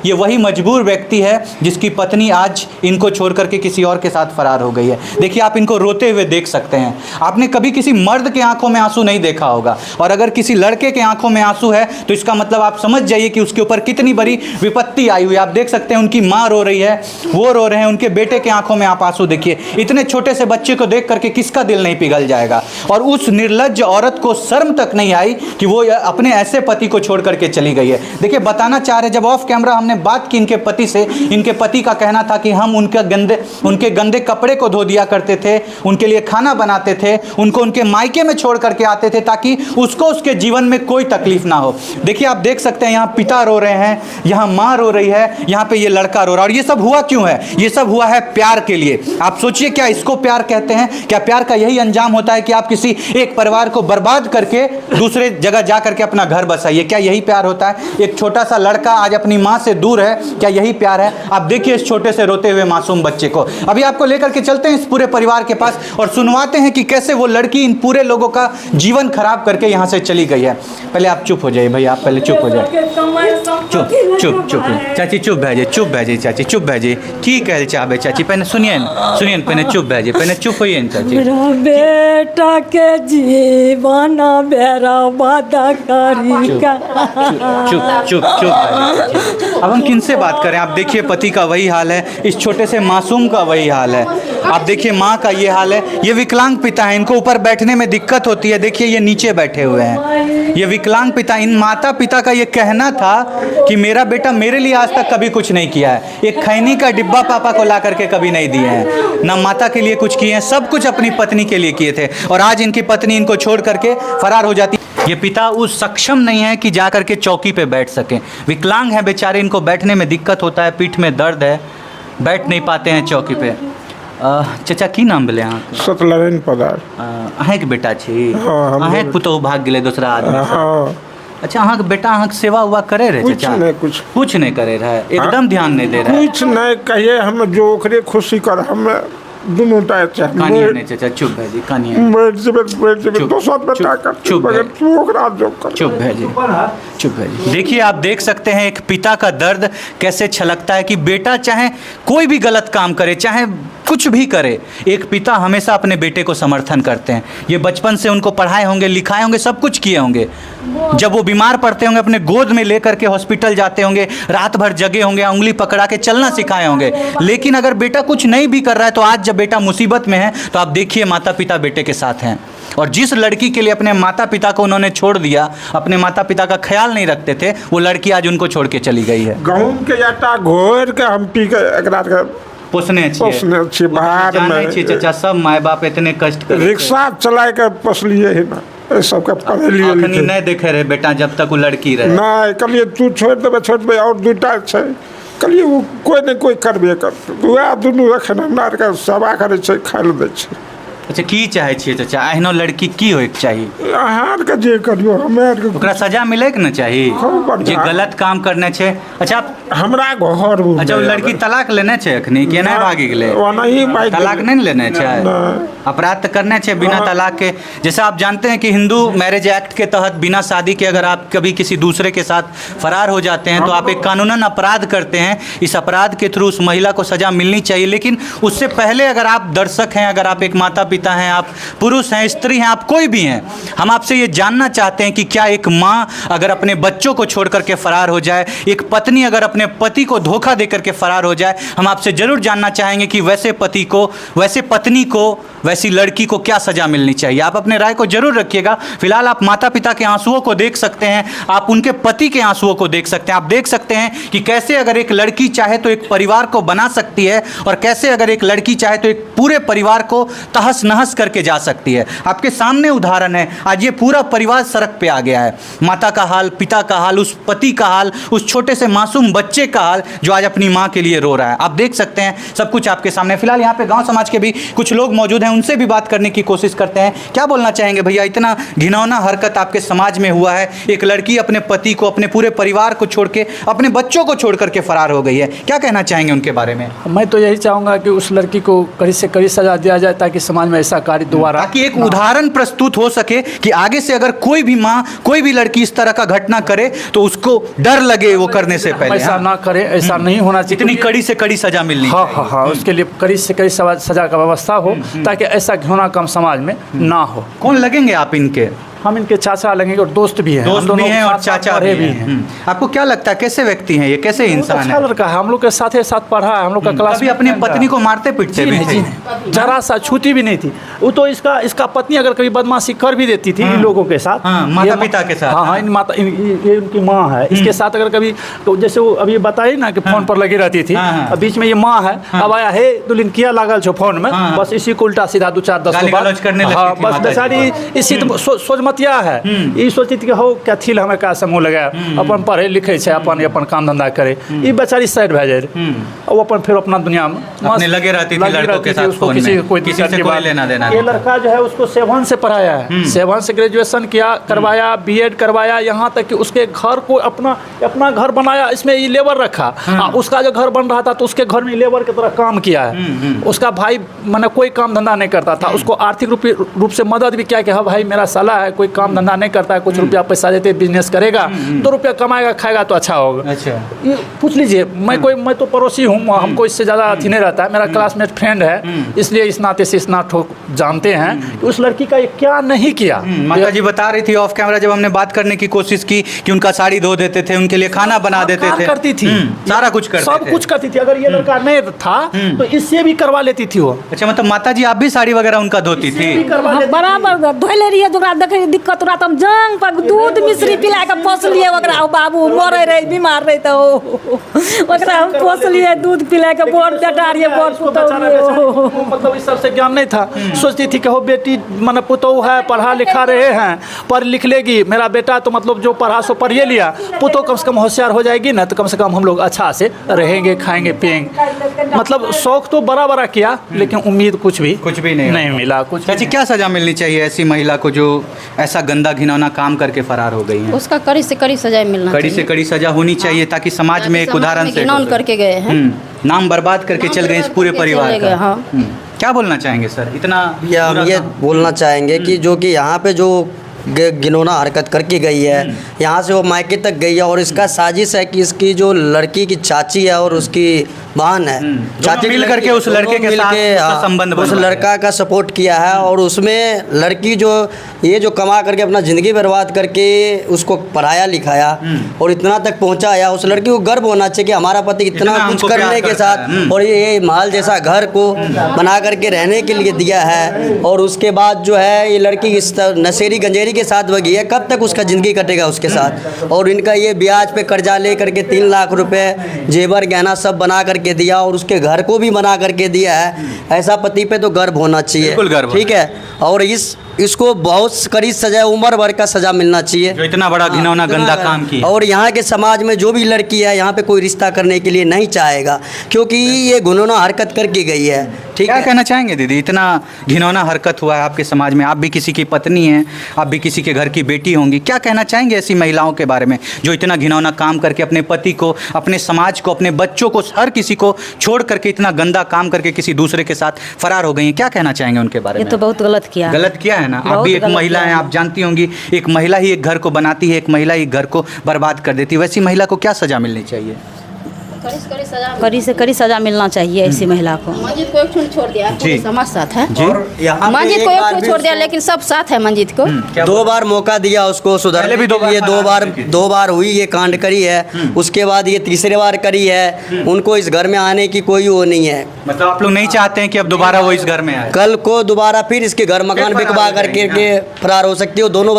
ये वही मजबूर व्यक्ति है जिसकी पत्नी आज इनको छोड़ करके किसी और के साथ फरार हो गई है। देखिए, आप इनको रोते हुए देख सकते हैं। आपने कभी किसी मर्द के आंखों में आंसू नहीं देखा होगा, और अगर किसी लड़के के आंखों में आंसू है तो इसका मतलब आप समझ जाइए कि उसके ऊपर कितनी बड़ी विपत्ति आई हुई है। आप देख सकते हैं, उनकी माँ रो रही है, वो रो रहे हैं, उनके बेटे के आंखों में आप आंसू देखिए। इतने छोटे से बच्चे को देख करके किसका दिल नहीं पिघल जाएगा। और उस निर्लज्ज औरत को शर्म तक नहीं आई कि वो अपने ऐसे पति को छोड़ करके चली गई है। देखिए, बताना चाह रहे, जब ऑफ कैमरा हमने बात की इनके पति से, इनके पति का कहना था कि हम उनके गंदे कपड़े को धो दिया करते थे, उनके लिए खाना बनाते थे, उनको उनके मायके में छोड़ करके आते थे ताकि उसको उसके जीवन में कोई तकलीफ ना हो। देखिए, आप देख सकते हैं, यहाँ पिता रो रहे हैं, यहाँ माँ रो रही है, यहाँ पे ये लड़का रो रहा है। और ये सब हुआ क्यों है? ये सब हुआ है प्यार के लिए। आप सोचिए, क्या इसको प्यार कहते हैं? क्या प्यार का यही अंजाम होता है कि आप किसी एक परिवार को बर्बाद करके दूसरे जगह जा करके अपना घर बसाइए? क्या यही प्यार होता है? एक छोटा सा लड़का आज अपनी माँ से दूर है, क्या यही प्यार है? आप देखिए इस छोटे से रोते हुए मासूम बच्चे को। अभी आपको लेकर के चलते हैं इस पूरे परिवार के पास और सुनवाते हैं कि कैसे वो लड़की इन पूरे लोगों का जीवन खराब करके यहाँ से चली गई है। पहले आप चुप हो जाइए भैया, आप पहले चुप हो जाइए। चुप चुप चुप चाची, चुप भेजिए चाची, चुप भेजिए। की कहल चाहे चाची? पहले सुनिए पहले चुप भेजिए, पहले चुप होइए चाची। मेरा बेटा के जीवन मेरा वादा करी का। चुप चुप चुप। अब हम किनसे बात करें? आप देखिए, पति का वही हाल है, इस छोटे से मासूम का वही हाल है। आप देखिए, माँ का ये हाल है। ये विकलांग पिता है, इनको ऊपर बैठने में दिक्कत होती है। देखिए, ये नीचे बैठे हुए हैं। ये विकलांग पिता, इन माता पिता का ये कहना था कि मेरा बेटा मेरे लिए आज तक कभी कुछ नहीं किया है। एक खैनी का डिब्बा पापा को ला करके कभी नहीं दिए हैं, ना माता के लिए कुछ किए हैं, सब कुछ अपनी पत्नी के लिए किए थे। और आज इनकी पत्नी इनको छोड़ करके फरार हो जाती। ये पिता उस सक्षम नहीं है कि जा करके चौकी पे बैठ सकें। विकलांग हैं बेचारे, इनको बैठने में दिक्कत होता है, पीठ में दर्द है, बैठ नहीं पाते हैं चौकी पे। चाचा की नाम बोले अहाँ? सत्यनारायण पदार। अहें के बेटा छी? हाँ, अहें पुतहु भाग गेले दूसरा आदमी। हाँ। अच्छा, अहाँ के बेटा अहाँ के सेवा उवा करे रहे चाचा? कुछ नहीं करे रहे, एकदम ध्यान नहीं दे रहे। कुछ नहीं कहिए, हम जो ओकरे खुशी कर, हम दोनों टाइम कानिए नहीं चाचा, चुप भेजी, कानिए चुप भेजी। देखिए, आप देख सकते हैं एक पिता का दर्द कैसे छलकता है कि बेटा चाहे कोई भी गलत काम करे, चाहे कुछ भी करे, एक पिता हमेशा अपने बेटे को समर्थन करते हैं। ये बचपन से उनको पढ़ाए होंगे, लिखाए होंगे, सब कुछ किए होंगे। जब वो बीमार पड़ते होंगे, अपने गोद में लेकर के हॉस्पिटल जाते होंगे, रात भर जगे होंगे, उंगली पकड़ा के चलना सिखाए होंगे। लेकिन अगर बेटा कुछ नहीं भी कर रहा है तो आज जब बेटा मुसीबत में है तो आप देखिए, माता पिता बेटे के साथ हैं। और जिस लड़की के लिए अपने माता पिता को उन्होंने छोड़ दिया, अपने माता पिता का ख्याल नहीं रखते थे, वो लड़की आज उनको छोड़ के चली गई है। गहूम के आटा घोर के हम पी के पोसने छिए बाहर में। चाचा, सब माय बाप इतने कष्ट कर रिक्शा चला के पोसलिए है ना, सबके पढ़े लिए नहीं देखे रहे बेटा जब तक वो लड़की रहे। नहीं कहलिए तू छोड़ देबे और दूटा छै, कहलिए वो कोई नहीं कोई करबे कर, वह दुनू एखन हमरा आरके सेवा करे छै, खाय ले दै छै। अच्छा, की चाहे छियै चाचा? एहनो लड़की की होइके चाही? अहाँ के जे करियो, हमे ओकरा सजा मिले के ना चाही जे गलत काम करने छै। अच्छा, हमरा घर। अच्छा, वो लड़की तलाक लेने छै अखनी कि नहीं भागी गेले? तलाक नहीं लेने छै, अपराध तो करने छै बिना तलाक के। जैसा आप जानते हैं कि हिंदू मैरिज एक्ट के तहत बिना शादी के अगर आप कभी किसी दूसरे के साथ फरार हो जाते हैं तो आप एक कानूनन अपराध करते हैं। इस अपराध के थ्रू उस महिला को सजा मिलनी चाहिए। लेकिन उससे पहले अगर आप दर्शक हैं, अगर आप एक माता पिता हैं, आप पुरुष हैं, स्त्री हैं, आप कोई भी हैं, हम आपसे ये जानना चाहते हैं कि क्या एक माँ अगर अपने बच्चों को छोड़ करके फरार हो जाए, एक पत्नी अगर अपने पति को धोखा दे करके फरार हो जाए, हम आपसे जरूर जानना चाहेंगे कि वैसे पति को, वैसे पत्नी को, वैसी लड़की को क्या सजा मिलनी चाहिए। आप अपने राय को जरूर रखिएगा। फिलहाल आप माता पिता के आंसुओं को देख सकते हैं, आप उनके पति के आंसुओं को देख सकते हैं। आप देख सकते हैं कि कैसे अगर एक लड़की चाहे तो एक परिवार को बना सकती है, और कैसे अगर एक लड़की चाहे तो एक पूरे परिवार को तहस नहस करके जा सकती है। आपके सामने उदाहरण है, आज ये पूरा परिवार सड़क पे आ गया है। माता का हाल, पिता का हाल, उस पति का हाल, उस छोटे से मासूम बच्चे का हाल जो आज अपनी माँ के लिए रो रहा है। आप देख सकते हैं, सब कुछ आपके सामने। फिलहाल यहाँ पे गाँव समाज के भी कुछ लोग मौजूद हैं, हैं, उनसे भी बात करने की कोशिश करते हैं। क्या बोलना चाहेंगे भैया, इतना घिनौना हरकत आपके समाज में हुआ है, एक लड़की अपने पति को, अपने पूरे परिवार को छोड़ के, अपने बच्चों को छोड़ करके फरार हो गई है, क्या कहना चाहेंगे उनके बारे में? मैं तो यही चाहूँगा कि उस लड़की को कड़ी से कड़ी सजा दिया जाए ताकि समाज में ऐसा कार्य दोबारा, ताकि एक उदाहरण प्रस्तुत हो सके कि आगे से अगर कोई भी माँ, कोई भी लड़की इस तरह का घटना करे तो उसको डर लगे वो करने से पहले। ऐसा ना करे, ऐसा नहीं होना चाहिए। इतनी कड़ी से कड़ी सजा मिलनी हाँ चाहिए। हाँ हाँ, उसके लिए कड़ी से कड़ी सजा का व्यवस्था हो ताकि ऐसा घिनौना काम समाज में ना हो। कौन लगेंगे आप इनके? हम इनके चाचा लगेंगे और दोस्त भी हैं। दोस्त भी हैं और चाचा भी भी हैं। आपको क्या लगता है कैसे व्यक्ति हैं ये, कैसे इंसान अच्छा है? लड़का है, हम लोग के साथ ही साथ पढ़ा है, हम लोग का क्लास। कभी अपनी पत्नी को मारते पीटते भी थे? जरा सा छूती भी नहीं थी वो तो। इसका पत्नी अगर कभी बदमाशी कर भी देती थी इन लोगों के साथ, माता पिता के साथ। हाँ, ये उनकी माँ है, इसके साथ अगर कभी तो जैसे वो अभी बताई ना कि फोन पर लगी रहती थी, बीच में ये माँ है, अब आया हे दुल्हन किया लागल छो फोन में, बस इसी को उल्टा सीधा 2-4-10 हाँ, बस बेचारी इसी सोचमतिया है। ये सोचती थी कि हो क्या थी हमें का समूह लगाया, अपन पढ़े लिखे छे, अपन काम धंधा करे, ये बेचारी साइड भे जाए और अपन फिर अपना दुनिया में अपने लगे रहती थी लड़कों के साथ, उसको फोन किसी में। कोई किसी से कोई लेना देना ये लड़का जो है उसको 7 से पढ़ाया है, 7 से ग्रेजुएशन किया, करवाया, बीएड करवाया, यहाँ तक कि उसके घर को अपना घर बनाया, इसमें ये लेबर रखा। उसका जो घर बन रहा था तो उसके घर में लेबर की तरह काम किया है। उसका भाई मैंने कोई काम धंधा नहीं करता था, उसको आर्थिक रूप से मदद भी किया कि हाँ भाई मेरा साला है, कोई काम धंधा नहीं करता है, कुछ रुपया पैसा देते, बिजनेस करेगा, 2 रुपया कमाएगा, खाएगा तो अच्छा होगा। अच्छा, ये पूछ लीजिए, मैं तो पड़ोसी हूँ, हमको इससे ज़्यादा अथी नहीं रहता है, मेरा क्लासमेट फ्रेंड है, इसलिए इस नाते से इस नात जानते हैं कि उस लड़की का ये क्या नहीं किया। माता जी बता रही थी ऑफ कैमरा, जब हमने बात करने की कोशिश की कि उनका साड़ी धो देते थे, उनके लिए खाना बना देते थे, करती थी, सारा कुछ करते सब कुछ करती थी। अगर ये लड़का नहीं था तो इससे भी करवा लेती थी वो। अच्छा, मतलब माता जी आप भी साड़ी वगैरह उनका धोती थी? बराबर धोले रहिए, जरा देखे दिक्कत रहा हम जंग पर दूध मिश्री पिला के पोसलिए ओकरा। बाबू मरे रहे, बीमार रहे तो ओकरा हम पोसलिए, दूध पिला के बोर डटारिए, बोर पुतौलिए। मतलब इस सब से ज्ञान नहीं था, सोचती थी कि हो बेटी मन पुतौ है, पढ़ा लिखा रहे हैं, पढ़ लिख लेगी, मेरा बेटा तो मतलब जो पढ़ा सो पढ़िए लिया, पुतौ कम से कम होशियार हो जाएगी ना, तो कम से कम हम लोग अच्छा से रहेंगे, खाएंगे पिएंगे। मतलब शौक तो बड़ा किया, लेकिन उम्मीद कुछ भी नहीं मिला। कुछ चाची, क्या सजा मिलनी चाहिए ऐसी महिला को जो ऐसा गंदा घिनौना काम करके फरार हो गई है? उसका कड़ी से कड़ी सजा मिलना चाहिए। कड़ी से कड़ी सजा होनी चाहिए ताकि समाज में एक उदाहरण से करके गए हैं, नाम बर्बाद करके चल गए इस पूरे परिवार का। हाँ। क्या बोलना चाहेंगे सर, इतना? या हम ये बोलना चाहेंगे कि जो कि यहाँ पे जो घिनौना हरकत करके गई है, यहाँ से वो मायके तक गई है, और इसका साजिश है कि इसकी जो लड़की की चाची है और उसकी बहन है, चाची मिल करके उस लड़के के साथ उसका संबंध उस लड़का का सपोर्ट किया है, और उसमें लड़की जो कमा करके अपना ज़िंदगी बर्बाद करके उसको पढ़ाया लिखाया और इतना तक पहुँचाया, उस लड़की को गर्व होना चाहिए कि हमारा पति इतना कुछ करने के साथ और ये महल जैसा घर को बना करके रहने के लिए दिया है। और उसके बाद जो है ये लड़की इस नशेरी गंजेरी के साथ बगी है, कब तक उसका ज़िंदगी कटेगा उसके साथ। और इनका ये ब्याज पे कर्जा ले करके 3 लाख रुपए जेवर गहना सब बना करके दिया, और उसके घर को भी बना करके दिया है। ऐसा पति पे तो गर्व होना चाहिए, ठीक है। और इसको बहुत कड़ी सजा, उम्र भर का सजा मिलना चाहिए, जो इतना बड़ा घिनौना गंदा काम किया। और यहाँ के समाज में जो भी लड़की है यहाँ पे कोई रिश्ता करने के लिए नहीं चाहेगा, क्योंकि ये घिनौना हरकत करके गई है, ठीक क्या है। कहना चाहेंगे दीदी, इतना घिनौना हरकत हुआ है आपके समाज में, आप भी किसी की पत्नी हैं, आप भी किसी के घर की बेटी होंगी, क्या कहना चाहेंगे ऐसी महिलाओं के बारे में जो इतना घिनौना काम करके अपने पति को, अपने समाज को, अपने बच्चों को, हर किसी को छोड़ करके इतना गंदा काम करके किसी दूसरे के साथ फरार हो गई हैं? क्या कहना चाहेंगे उनके बारे में? ये तो बहुत गलत किया, गलत किया है ना। आप भी एक महिला हैं, आप जानती होंगी, एक महिला ही एक घर को बनाती है, एक महिला ही घर को बर्बाद कर देती है। वैसी महिला को क्या सजा मिलनी चाहिए? कड़ी से कड़ी सजा मिलना चाहिए ऐसी महिला को। मंजित को एक छोड़ दिया, पूरे समाज साथ है। मंजित को एक छोड़ दिया, लेकिन सब साथ है मंजित को। 2 बार मौका दिया उसको सुधारने भी, 2 बार हुई ये कांड करी है, उसके बाद ये तीसरे बार करी है। उनको इस घर में आने की कोई वो नहीं है, मतलब आप लोग नहीं चाहते हैं कि अब दोबारा वो इस घर में आए? कल को दोबारा फिर इसके घर मकान बिकवा करके फरार हो सकती है। दोनों